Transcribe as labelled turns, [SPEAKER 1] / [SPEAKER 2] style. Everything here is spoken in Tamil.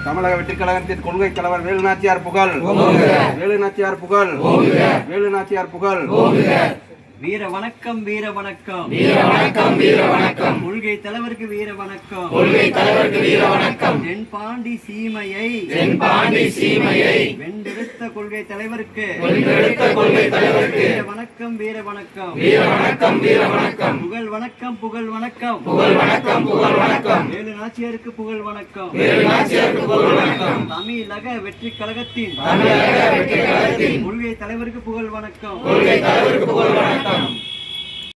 [SPEAKER 1] தமிழக வெற்றிக் கழகத்தின் கொள்கை தலைவர் வேலுநாச்சியார் புகழ், வேலுநாச்சியார் புகழ், வேலுநாச்சியார் புகழ்.
[SPEAKER 2] வீர வணக்கம், வீர வணக்கம்,
[SPEAKER 3] வீர வணக்கம், வீர வணக்கம்.
[SPEAKER 2] கொள்கை தலைவருக்கு வீர வணக்கம்,
[SPEAKER 3] கொள்கை தலைவருக்கு வீர வணக்கம்.
[SPEAKER 2] தென்பாண்டி சீமையை,
[SPEAKER 3] தென்பாண்டி சீமையை
[SPEAKER 2] வென்றெடுத்த கொள்கை தலைவருக்கு,
[SPEAKER 3] வென்றெடுத்த கொள்கை தலைவருக்கு
[SPEAKER 2] வீர வணக்கம், வீர வணக்கம்,
[SPEAKER 3] வீர வணக்கம், வீர வணக்கம்.
[SPEAKER 2] புகழ் வணக்கம், புகழ் வணக்கம்,
[SPEAKER 3] புகழ் வணக்கம், புகழ் வணக்கம்.
[SPEAKER 2] வேலுநாச்சியாருக்கு புகழ் வணக்கம்,
[SPEAKER 3] வேலுநாச்சியாருக்கு புகழ் வணக்கம்.
[SPEAKER 2] தமிழக வெற்றிக் கழகத்தின்,
[SPEAKER 3] தமிழக வெற்றிக் கழகத்தின்
[SPEAKER 2] கொள்கை தலைவருக்கு புகழ் வணக்கம்,
[SPEAKER 3] கொள்கை தலைவருக்கு புகழ்